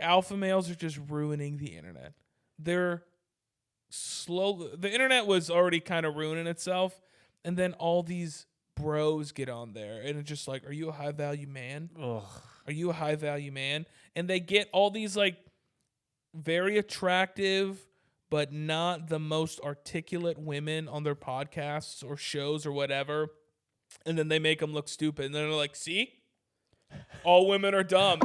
Alpha males are just ruining the internet. They're slow. The internet was already kind of ruining itself, and then all these bros get on there, and it's just like, are you a high value man? Ugh. Are you a high value man? And they get all these like very attractive but not the most articulate women on their podcasts or shows or whatever, and then they make them look stupid, and they're like, see, all women are dumb.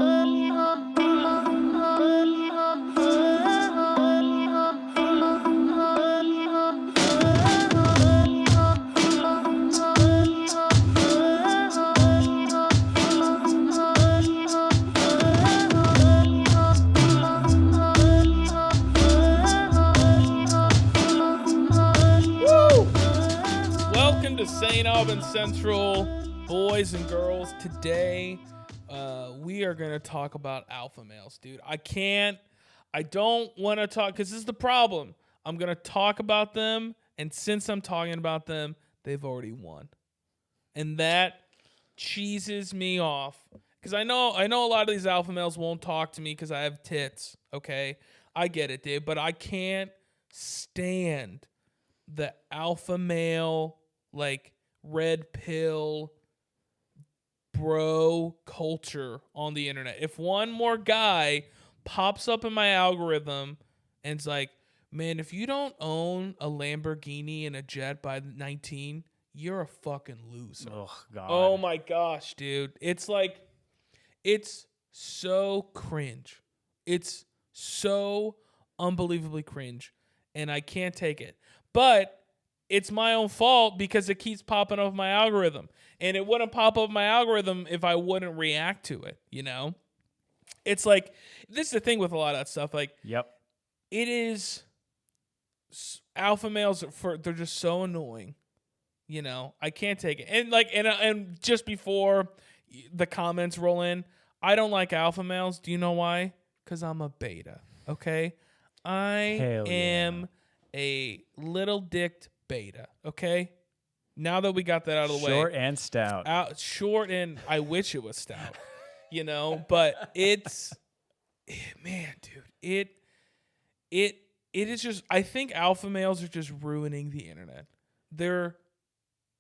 Welcome to Saint Aubin Central, boys and girls. Today, we are going to talk about alpha males, dude. I don't want to talk, because this is the problem. I'm going to talk about them, and since I'm talking about them, they've already won. And that cheeses me off. Because I know a lot of these alpha males won't talk to me because I have tits, okay? I get it, dude. But I can't stand the alpha male, like, red pill bro culture on the internet. If one more guy pops up in my algorithm and it's like, man, if you don't own a Lamborghini and a jet by 19, you're a fucking loser. Oh, God. Oh, my gosh, dude. It's like, it's so cringe. It's so unbelievably cringe, and I can't take it. But it's my own fault because it keeps popping up my algorithm. And it wouldn't pop up my algorithm if I wouldn't react to it, you know? It's like, this is the thing with a lot of that stuff. Like, Yep. it is, alpha males, they're just so annoying. You know, I can't take it. And like, and just before the comments roll in, I don't like alpha males. Do you know why? Because I'm a beta, okay? I am a little dicked beta, okay? Now that we got that out of the way. Short and stout. Short, and I wish it was stout, you know? But it's, man, dude, it is just, I think alpha males are just ruining the internet. They're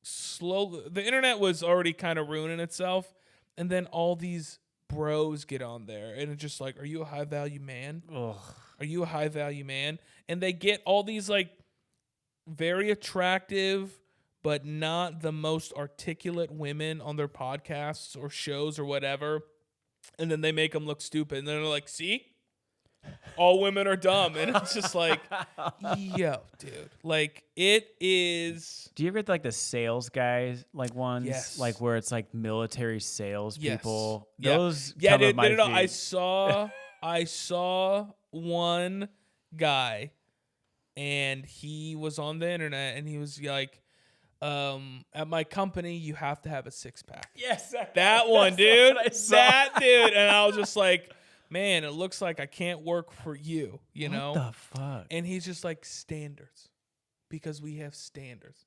slow. The internet was already kind of ruining itself, and then all these bros get on there, and it's just like, are you a high value man? Ugh. Are you a high value man? And they get all these like very attractive but not the most articulate women on their podcasts or shows or whatever, and then they make them look stupid, and they're like, see, all women are dumb. And it's just like, yo, dude, like, it is. Do you ever get like the sales guys, like ones, Yes. like where it's like military sales people? Yeah. Those Yeah, come dude, at my no. feet. I saw one guy, and he was on the internet, and he was like, at my company, you have to have a 6-pack. Yes, That one, dude. That dude. And I was just like, man, it looks like I can't work for you, you know? What the fuck? And he's just like, standards, because we have standards.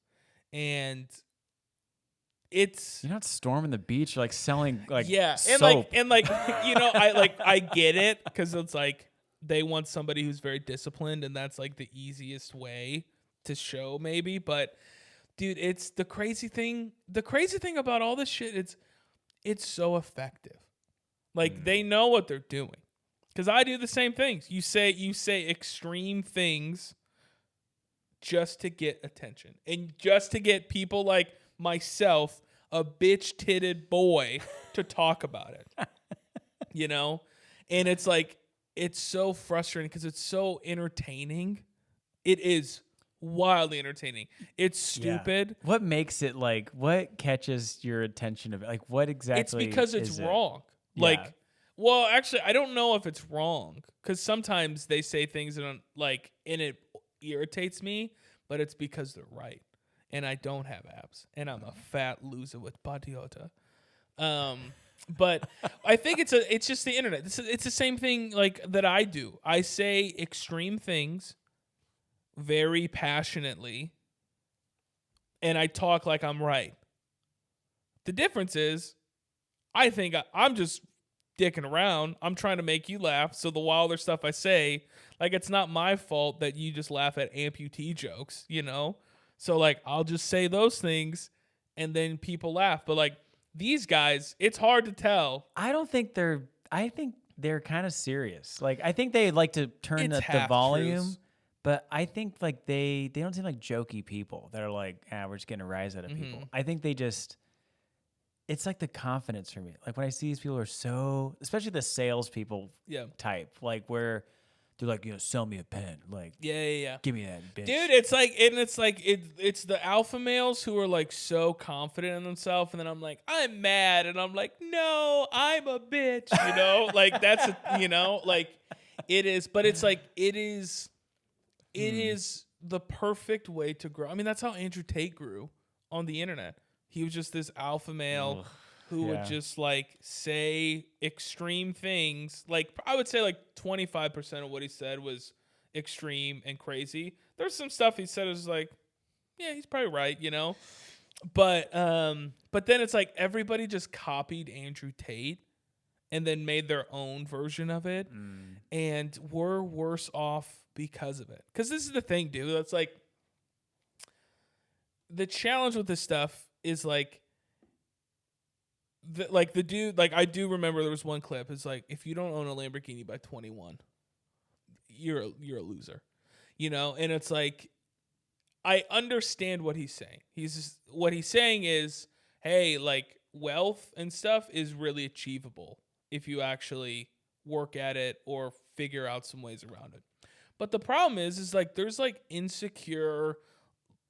And it's, You're not storming the beach, like selling like and soap. you know, I get it, because it's like they want somebody who's very disciplined, and that's like the easiest way to show, maybe. But dude, it's the crazy thing. The crazy thing about all this shit, it's so effective. Like, they know what they're doing. Because I do the same things. You say extreme things just to get attention. And just to get people like myself, a bitch-titted boy, to talk about it. You know? And it's like, it's so frustrating because it's so entertaining. It is wildly entertaining. It's stupid. Yeah. What makes it like? What catches your attention of it? Like, what exactly? It's because it's is wrong. Yeah. Like, well, actually, I don't know if it's wrong, because sometimes they say things and it irritates me, but it's because they're right, and I don't have abs, and I'm a fat loser with patiota. But I think it's just the internet. It's the same thing like that I do. I say extreme things very passionately, and I talk like I'm right. The difference is, I think I'm just dicking around. I'm trying to make you laugh. So the wilder stuff I say, like, it's not my fault that you just laugh at amputee jokes, you know? So, like, I'll just say those things and then people laugh. But, like, these guys, it's hard to tell. I think they're kind of serious. Like, I think they like to turn It's the half volume, truths. but I think like they don't seem like jokey people that are like, we're just getting a rise out of people. I think they just, it's like the confidence for me. Like when I see these people are so, especially the salespeople type, like where they're like, sell me a pen. Like, Yeah. give me that, bitch. Dude, it's the alpha males who are like so confident in themselves, and then I'm like, I'm mad, and I'm like, no, I'm a bitch, you know, like that's like it is, but it's like it is the perfect way to grow. I mean, that's how Andrew Tate grew on the internet. He was just this alpha male who would just like say extreme things. Like I would say like 25% of what he said was extreme and crazy. There's some stuff he said is like, yeah, he's probably right, you know. But then it's like everybody just copied Andrew Tate and then made their own version of it, and we're worse off because of it. Because this is the thing, dude. That's like the challenge with this stuff is like. The dude, like I do remember there was one clip. It's like if you don't own a Lamborghini by 21, you're a loser, you know. And it's like I understand what he's saying. What he's saying is, hey, like wealth and stuff is really achievable if you actually work at it or figure out some ways around it. But the problem is like there's like insecure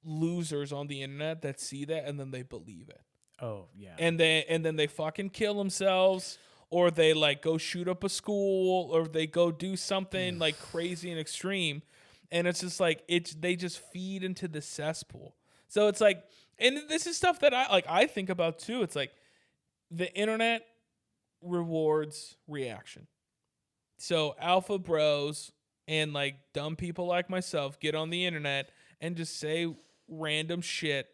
losers on the internet that see that and then they believe it. Oh yeah. And then they fucking kill themselves, or they like go shoot up a school, or they go do something like crazy and extreme, and it's just like they just feed into the cesspool. So it's like, and this is stuff that I think about too. It's like the internet rewards reaction. So alpha bros and like dumb people like myself get on the internet and just say random shit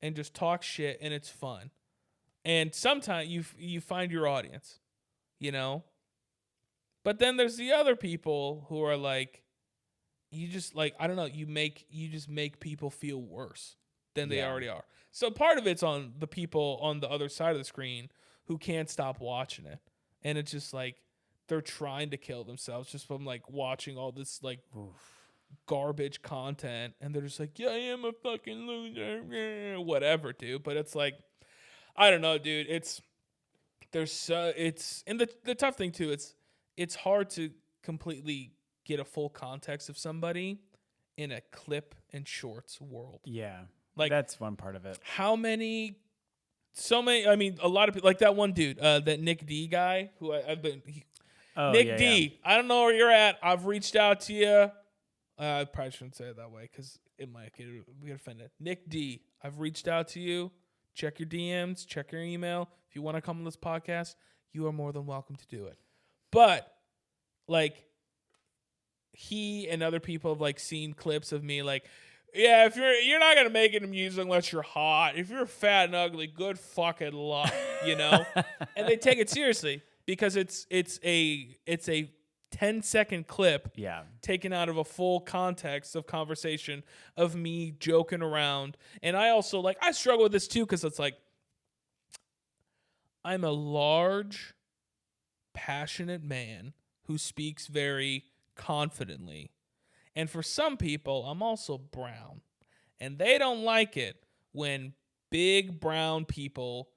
and just talk shit, and it's fun. And sometimes you find your audience, you know? But then there's the other people who are like, you just like, I don't know, you just make people feel worse than they already are. So part of it's on the people on the other side of the screen who can't stop watching it. And it's just like they're trying to kill themselves just from like watching all this like garbage content, and they're just like, yeah, I am a fucking loser, whatever, dude. But it's like, I don't know, dude. It's and the tough thing too. It's hard to completely get a full context of somebody in a clip and shorts world. Yeah, like that's one part of it. So many. I mean, a lot of people like that one dude, that Nick D guy who Nick D. I don't know where you're at. I've reached out to you. I probably shouldn't say it that way because it might get offended. Nick D, I've reached out to you. Check your DMs, check your email. If you want to come on this podcast, you are more than welcome to do it. But like he and other people have like seen clips of me like, yeah, if you're not gonna make it in music unless you're hot. If you're fat and ugly, good fucking luck, you know? And they take it seriously because it's a 10-second clip taken out of a full context of conversation of me joking around. And I also like I struggle with this too because it's like I'm a large, passionate man who speaks very confidently. And for some people, I'm also brown. And they don't like it when big brown people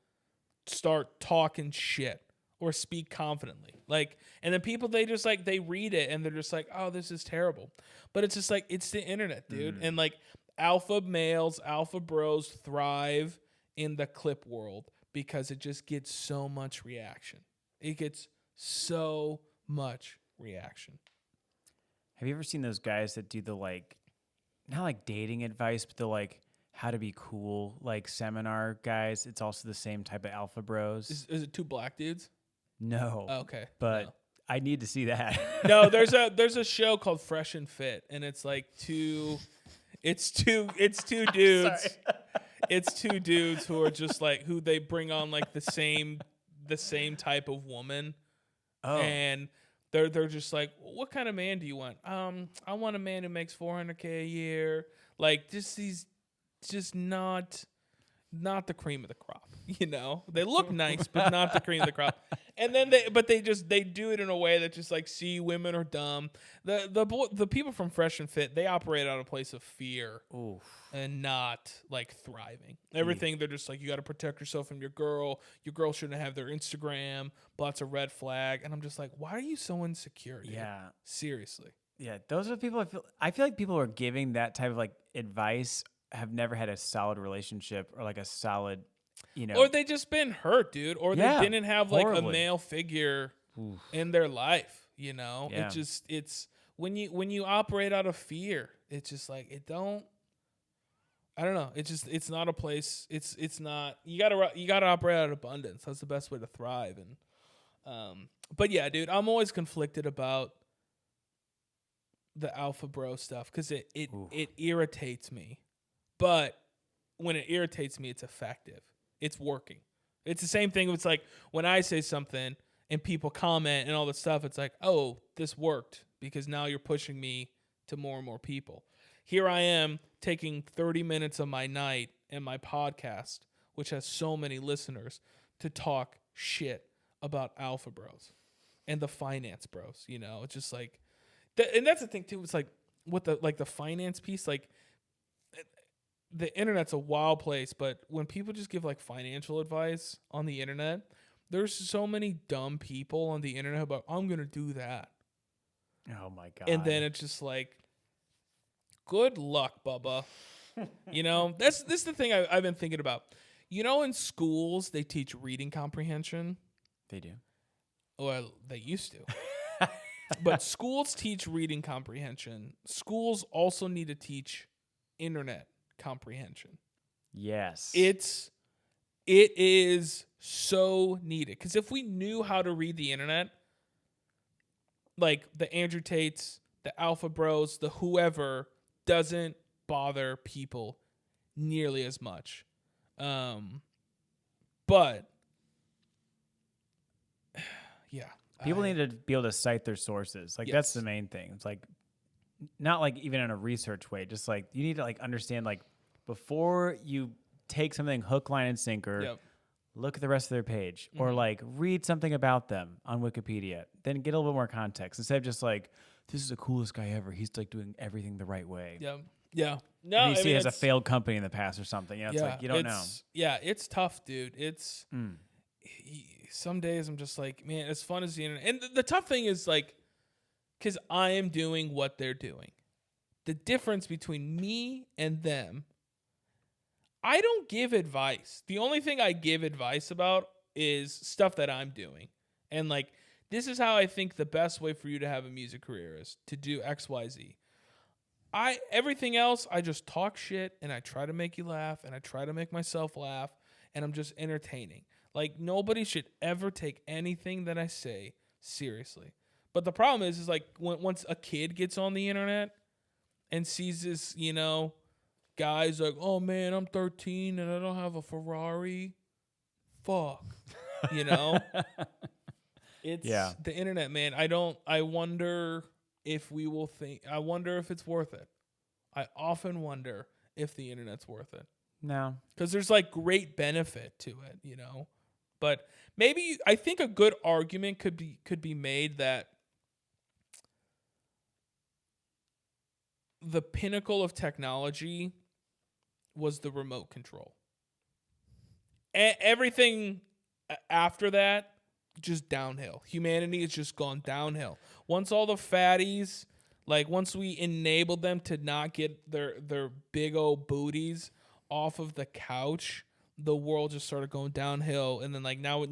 start talking shit or speak confidently. Like, and then people, they just like, they read it and they're just like, oh, this is terrible. But it's just like, it's the internet, dude. And like alpha males, alpha bros thrive in the clip world because it just gets so much reaction. It gets so much reaction. Have you ever seen those guys that do the like, not like dating advice, but the like how to be cool, like seminar guys? It's also the same type of alpha bros. Is it two black dudes? No. Oh, okay. But no. I need to see that. No, there's a show called Fresh and Fit, and it's like two dudes. It's two dudes who are just like who they bring on like the same type of woman Oh. And they're just like, what kind of man do you want? I want a man who makes $400K a year. Like just not the cream of the crop. They look nice, but not the cream of the crop. And then they do it in a way that just like, see, women are dumb. The people from Fresh and Fit, they operate out of a place of fear. Oof. And not like thriving. Everything they're just like, you got to protect yourself from your girl. Your girl shouldn't have their Instagram. Lots of red flag. And I'm just like, why are you so insecure, dude? Yeah. Seriously. Yeah, those are the people I feel like people who are giving that type of like advice have never had a solid relationship or like a solid, Or they just been hurt, dude. Or Yeah, they didn't have like horribly. a male figure Oof. in their life, Yeah. it's when you operate out of fear, it's just like, I don't know. It's not a place. It's not. You gotta operate out of abundance. That's the best way to thrive. And but yeah, dude, I'm always conflicted about the alpha bro stuff because it irritates me. But when it irritates me, it's effective. It's working. It's the same thing. It's like when I say something and people comment and all this stuff. It's like, oh, this worked because now you're pushing me to more and more people. Here I am taking 30 minutes of my night and my podcast, which has so many listeners, to talk shit about alpha bros and the finance bros. It's just like, and that's the thing too. It's like with the finance piece, like the internet's a wild place, but when people just give like financial advice on the internet, there's so many dumb people on the internet about, I'm going to do that. Oh my God. And then it's just like, good luck, Bubba. This is the thing I've been thinking about. In schools, they teach reading comprehension. They do. Well, they used to. But schools teach reading comprehension. Schools also need to teach internet comprehension. Yes. It is so needed. Because if we knew how to read the internet, like the Andrew Tates, the Alpha Bros, the whoever, doesn't bother people nearly as much. But yeah. People need to be able to cite their sources. Like, that's the main thing. It's like, not like even in a research way, just like you need to like understand, like, before you take something hook, line, and sinker, look at the rest of their page or like read something about them on Wikipedia, then get a little bit more context instead of just like, this is the coolest guy ever. He's like doing everything the right way. Yeah. Yeah. No, and you see he has a failed company in the past or something. It's like, you don't know. Yeah. It's tough, dude. It's some days I'm just like, man, as fun as the internet. And the tough thing is like, because I am doing what they're doing. The difference between me and them, I don't give advice. The only thing I give advice about is stuff that I'm doing. And like, this is how I think the best way for you to have a music career is to do X, Y, Z. Everything else, I just talk shit and I try to make you laugh and I try to make myself laugh and I'm just entertaining. Like, nobody should ever take anything that I say seriously. But the problem is like once a kid gets on the internet and sees this, guys like, oh man, I'm 13 and I don't have a Ferrari. Fuck. It's the internet, man. I wonder if I wonder if it's worth it. I often wonder if the internet's worth it. No. Because there's like great benefit to it, But maybe I think a good argument could be made that the pinnacle of technology was the remote control. Everything after that, just downhill. Humanity has just gone downhill. Once all the fatties, like once we enabled them to not get their big old booties off of the couch, the world just started going downhill. And then like now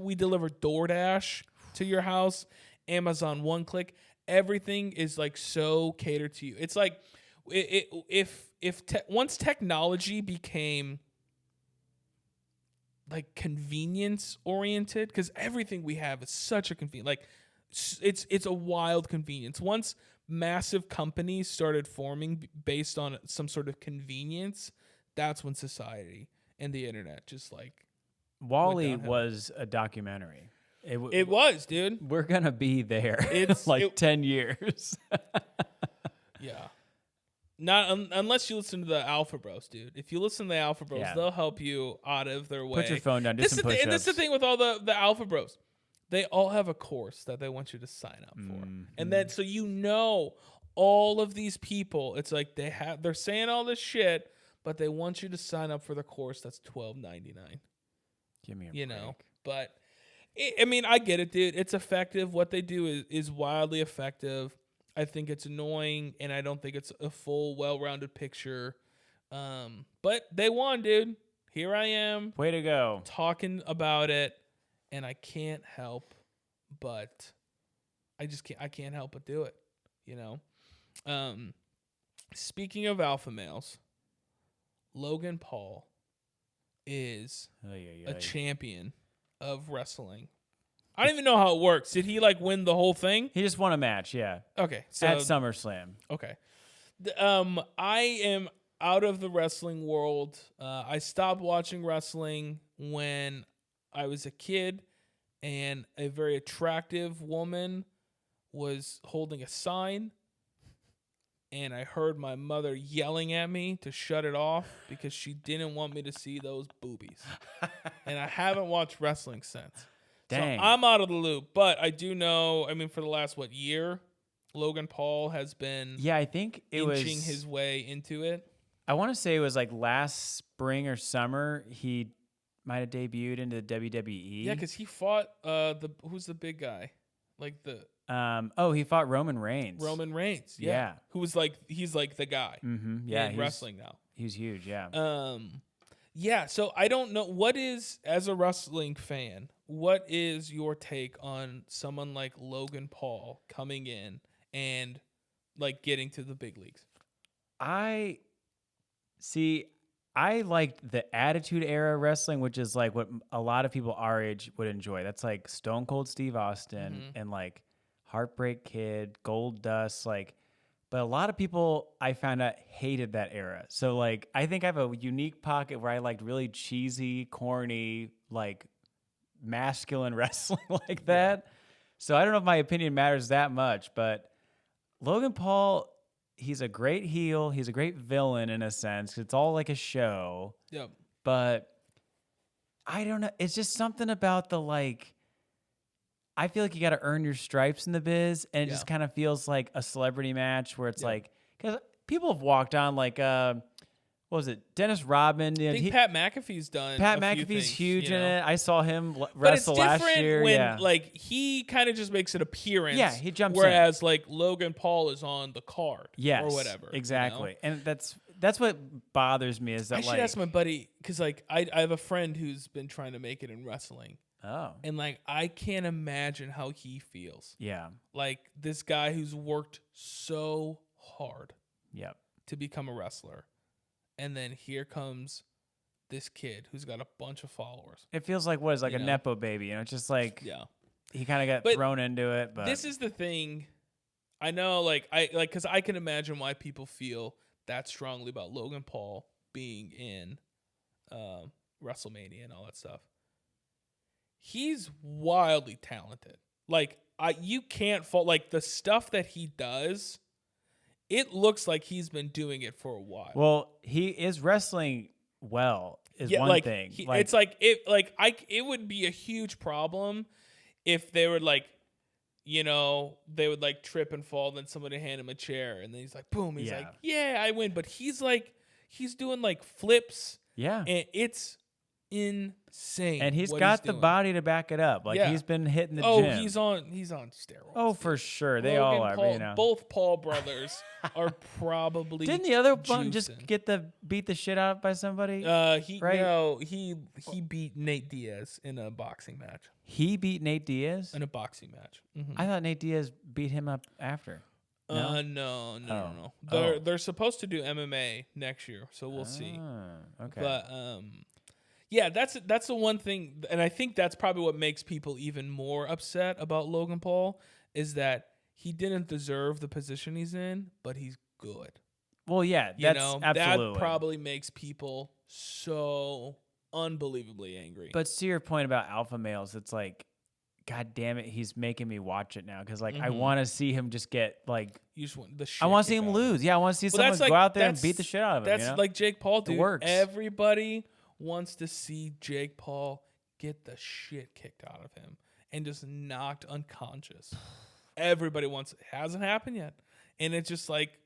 we deliver DoorDash to your house, Amazon one click. Everything is like so catered to you. It's like once technology became like convenience oriented, because everything we have is such a convenience. Like it's a wild convenience. Once massive companies started forming based on some sort of convenience, that's when society and the internet just like WALL-E was a documentary. It was, dude. We're gonna be there. It's like 10 years. Yeah. Not unless you listen to the Alpha Bros, dude. If you listen to the Alpha Bros, they'll help you out of their way. Put your phone down. Do some push-ups. And this is the thing with all the Alpha Bros. They all have a course that they want you to sign up for, and then so all of these people. It's like they're saying all this shit, but they want you to sign up for the course that's $12.99. Give me a break. But I mean, I get it, dude. It's effective. What they do is wildly effective. I think it's annoying, and I don't think it's a full, well-rounded picture. But they won, dude. Here I am. Way to go. Talking about it, and I can't help but I can't help but do it, you know? Speaking of alpha males, Logan Paul is a champion of wrestling. I don't even know how it works. Did he win the whole thing? He just won a match, yeah. Okay. So at SummerSlam. Okay. I am out of the wrestling world. I stopped watching wrestling when I was a kid, and a very attractive woman was holding a sign, and I heard my mother yelling at me to shut it off because she didn't want me to see those boobies. And I haven't watched wrestling since. Dang. So I'm out of the loop, but I do know, for the last, year, Logan Paul has been I think inching his way into it. I want to say it was last spring or summer he might have debuted into the WWE. Yeah, because he fought who's the big guy? He fought Roman Reigns. Roman Reigns, yeah. Who was he's the guy in wrestling now. He's huge, yeah. Yeah, so I don't know, as a wrestling fan, what is your take on someone like Logan Paul coming in and getting to the big leagues? I liked the Attitude Era wrestling, which is what a lot of people our age would enjoy. That's Stone Cold Steve Austin and Heartbreak Kid, Gold Dust, but a lot of people I found out hated that era. So I think I have a unique pocket where I liked really cheesy, corny, masculine wrestling like that. So I don't know if my opinion matters that much, but Logan Paul, he's a great heel. He's a great villain in a sense. It's all a show. Yep. But I don't know. It's just something about I feel you got to earn your stripes in the biz, and it just kind of feels like a celebrity match where it's because people have walked on what was it? Dennis Rodman. I think Pat McAfee's done. Pat McAfee's huge in it. I saw him wrestle last year. When he kind of just makes an appearance. Yeah, he jumps whereas in. Logan Paul is on the card. Yes, or whatever. Exactly, and that's what bothers me is that I should ask my buddy because I have a friend who's been trying to make it in wrestling. Oh. And I can't imagine how he feels. Yeah. This guy who's worked so hard. Yep. To become a wrestler. And then here comes this kid who's got a bunch of followers. It feels like a Nepo baby, It's just he kind of got thrown into it, but this is the thing. I know cuz I can imagine why people feel that strongly about Logan Paul being in WrestleMania and all that stuff. He's wildly talented. You can't fault the stuff that he does. It looks like he's been doing it for a while. Well, he is wrestling well. One thing. It would be a huge problem if they were they would trip and fall, then somebody hand him a chair, and then he's boom. He's I win. But he's doing flips. Yeah, and it's insane. And he's got the body to back it up. He's been hitting the gym. Oh, he's on steroids. Oh, for sure. They all are. Paul, both Paul brothers are probably Didn't the other one juicing. just beat the shit out by somebody? He beat Nate Diaz in a boxing match. He beat Nate Diaz? In a boxing match. Mm-hmm. I thought Nate Diaz beat him up after. No. They're supposed to do MMA next year, so we'll see. Okay. But yeah, that's the one thing, and I think that's probably what makes people even more upset about Logan Paul is that he didn't deserve the position he's in, but he's good. Well, yeah, that's absolutely. That probably makes people so unbelievably angry. But to your point about alpha males, it's God damn it, he's making me watch it now because like I Mhm. want to see him just get like You just want the shit. I want to see kicked him out of lose. Yeah, I want to see Well, someone that's like go out there and that's beat the shit out of him. that's You know? like Jake Paul, dude. works. Everybody wants to see Jake Paul get the shit kicked out of him and just knocked unconscious. Everybody wants it. Hasn't happened yet, and it's just like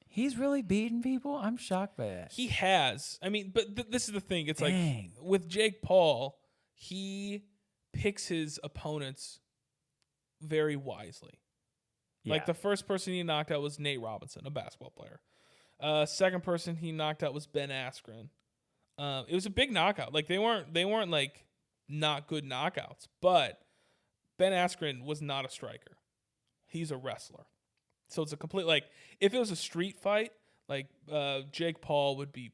He's really beating people. I'm shocked by that. he has. I mean, but this is the thing. It's Dang. like with Jake Paul, he picks his opponents very wisely. Like Yeah. the first person he knocked out was Nate Robinson, a basketball player. Second person he knocked out was Ben Askren. It was a big knockout. Like they weren't like not good knockouts, but Ben Askren was not a striker. He's a wrestler. So it's a complete like if it was a street fight, like Jake Paul would be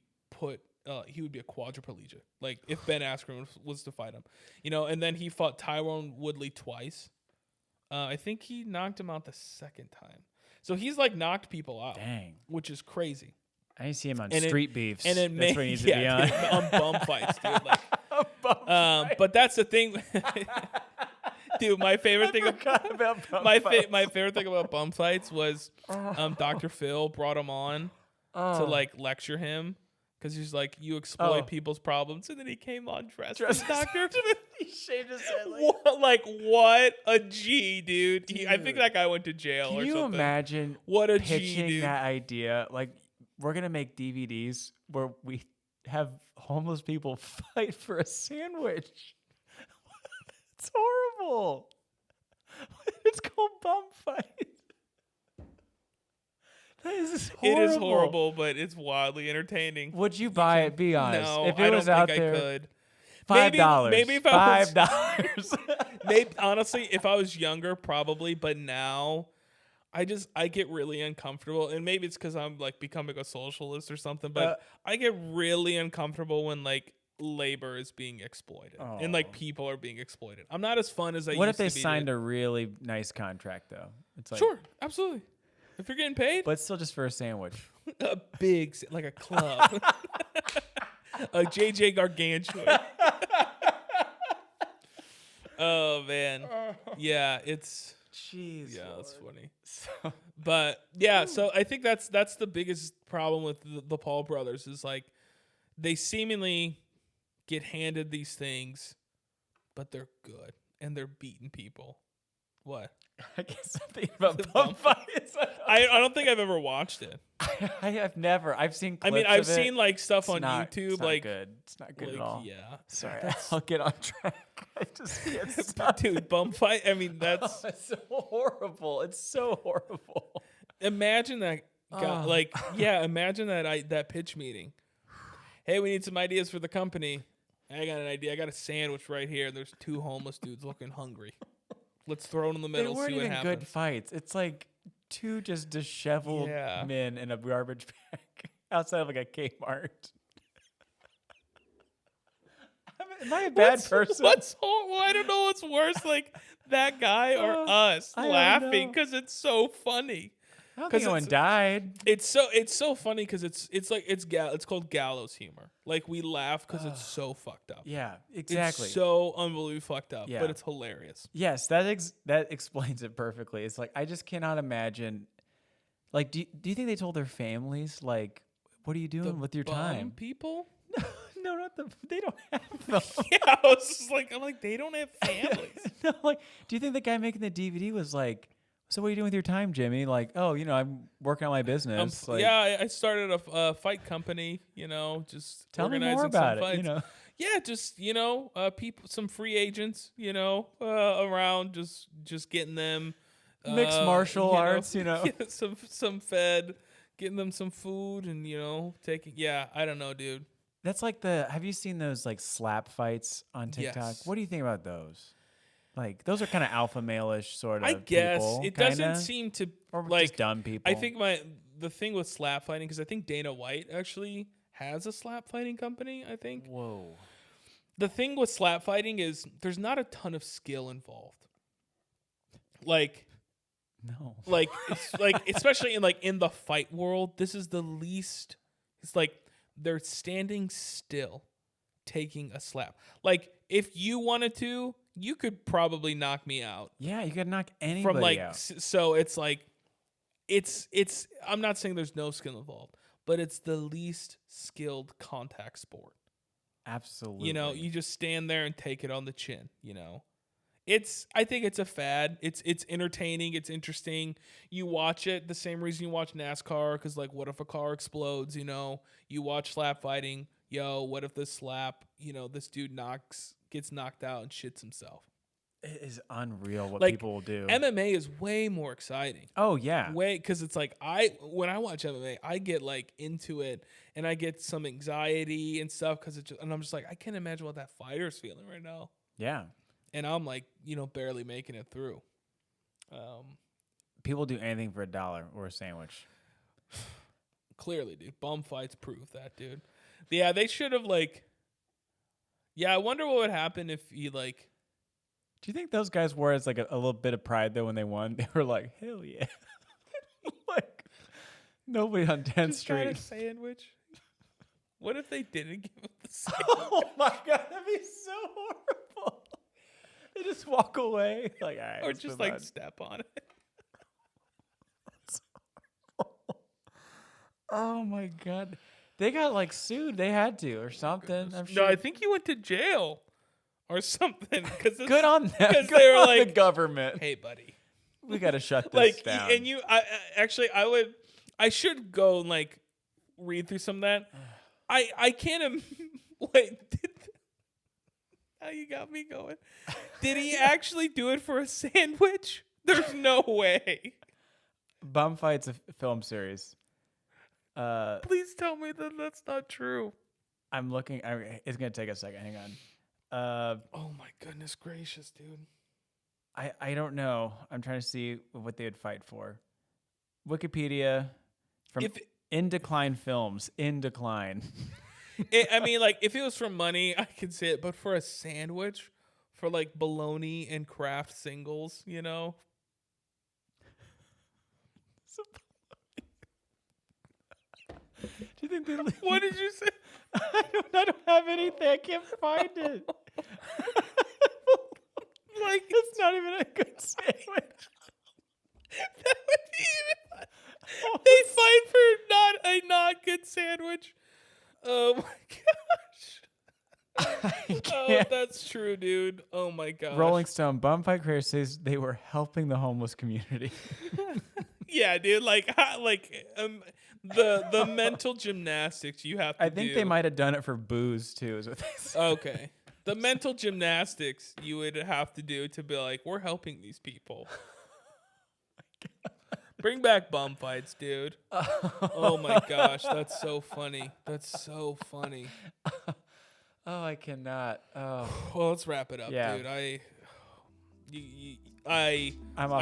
he would be a quadriplegic. Like if Ben Askren was to fight him, and then he fought Tyrone Woodley twice. I think he knocked him out the second time. So he's like knocked people out. Dang. Which is crazy. I need to see him on And Street Beefs. And it That's where he needs to be on. dude, on bum fights, dude. Like, but that's the thing. Dude, my favorite thing about bum my fights. my favorite thing about bum fights was Dr. Phil brought him on to like lecture him because he's like, you exploit people's problems, and then he came on dressed as Dr. Phil. He shaved his head What a G, dude. I think that guy went to jail or something. Can you imagine What a pitching G, dude. that idea? Like, we're going to make DVDs where we have homeless people fight for a sandwich. It's horrible. It's called Bum Fight. That is horrible. It is horrible, but it's wildly entertaining. Would you buy it? Be honest. No, if it I was don't out think there, I could. $5. Maybe if I was $5. maybe honestly, if I was younger, probably, but now I get really uncomfortable, and maybe it's because I'm like becoming a socialist or something, but I get really uncomfortable when like labor is being exploited and like people are being exploited. I'm not as fun as I used to be. What if they signed a really nice contract though? It's like, sure, absolutely. If you're getting paid, but still just for a sandwich. a big like a club, a JJ Gargantuan. Oh man, yeah, it's. Jeez. Yeah, that's funny. But yeah, so I think that's the biggest problem with the Paul brothers is like they seemingly get handed these things, but they're good and they're beating people. What? I guess something about bum fights. I don't think I've ever watched it. I have never. I've seen clips I've of it. seen like stuff It's on not- YouTube. It's not like good. It's not good like, at all. Yeah. Sorry, I'll get on track. I just can't stop. Dude, bum fight. I mean, that's It's so horrible. It's so horrible. imagine that. Like, yeah, imagine that pitch meeting. Hey, we need some ideas for the company. I got an idea. I got a sandwich right here. There's two homeless dudes looking hungry. Let's throw it in the They middle. weren't See what even happens. good fights. It's like two just disheveled men in a garbage bag outside of like a Kmart. Am I a bad person? I don't know what's worse, like that guy or us I don't laughing know. because it's so funny. I don't think anyone died. It's so funny because it's called gallows humor. Like we laugh because it's so fucked up. Yeah, exactly. It's so unbelievably fucked up, Yeah. but it's hilarious. Yes, that explains it perfectly. It's like I just cannot imagine. Like, do you think they told their families like, what are you doing with your time? People? No, not they don't have them. Yeah, I was just like, they don't have families. No, like, do you think the guy making the DVD was like, so what are you doing with your time, Jimmy? Like, oh, I'm working on my business. Like, yeah, I started a fight company. Just tell me organizing more about some it. fights. Yeah, just people, some free agents. Around, just getting them mixed martial arts. yeah, some fed, getting them some food, and taking. Yeah, I don't know, dude. That's like have you seen those like slap fights on TikTok? Yes. What do you think about those? Like, those are kind of alpha male-ish sort of I guess people, it kinda, doesn't seem to or like just dumb people. I think the thing with slap fighting, because I think Dana White actually has a slap fighting company. I think. Whoa. The thing with slap fighting is there's not a ton of skill involved. Like, no. like it's like especially in the fight world, this is the least. It's like they're standing still, taking a slap. Like if you wanted to, you could probably knock me out. Yeah, you could knock anybody From like, out. so it's like, it's. I'm not saying there's no skill involved, but it's the least skilled contact sport. Absolutely. You know, you just stand there and take it on the chin. You know, I think it's a fad. It's entertaining. It's interesting. You watch it the same reason you watch NASCAR, because like, what if a car explodes? You know, you watch slap fighting. Yo, what if this slap? You know, this dude gets knocked out and shits himself. It is unreal what Like, people will do. MMA is way more exciting. Oh yeah. Because it's like when I watch MMA, I get like into it and I get some anxiety and stuff and I'm just like, I can't imagine what that fighter's feeling right now. Yeah. And I'm like, barely making it through. People do anything for $1 or a sandwich. Clearly, dude, bum fights prove that, dude. Yeah, they should have like. Yeah, I wonder what would happen if you like. Do you think those guys wore it as like a little bit of pride though when they won? They were like, hell yeah. Like nobody on 10th just Street. got a sandwich. What if they didn't give him the sandwich? Oh my God, that'd be so horrible. They just walk away. Like, all right. Or just like step on it. Oh my God. They got like sued. They had to or something. I'm sure. No, I think he went to jail or something. Good on them. Because Good they were on like, the government. hey, buddy. We got to shut this Like, down. and I should go and like read through some of that. I can't, wait. Now you got me going. Did he actually do it for a sandwich? There's no way. Bum Fight's a film series. Please tell me that that's not true. I'm looking. It's going to take a second. Hang on. Oh my goodness gracious, dude. I don't know. I'm trying to see what they would fight for. Wikipedia from In Decline Films. In Decline. I mean, like, if it was for money, I could say it. But for a sandwich, for like bologna and Kraft singles, you know? Do you think they? What did you say? I don't have anything. I can't find it. Like, it's not even a good sandwich. That would be even. They fight for a not good sandwich. Oh my gosh. Oh, that's true, dude. Oh my gosh. Rolling Stone Bum Fight Career says they were helping the homeless community. Yeah, dude. The mental gymnastics you have to do. I think they might have done it for booze too. Is what they said. Okay. The mental gymnastics you would have to do to be like, we're helping these people. Bring back bum fights, dude. Oh my gosh, that's so funny. That's so funny. Oh, I cannot. Oh. Well, let's wrap it up, Yeah. dude. I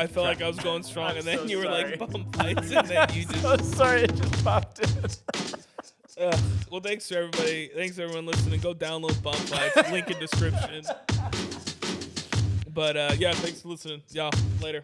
felt like I was going strong, and then you were like bum fights, and then you just. I'm sorry, it just popped in. Well, thanks to everybody. Thanks to everyone listening. Go download bum fights. Link in description. But yeah, thanks for listening. Y'all later.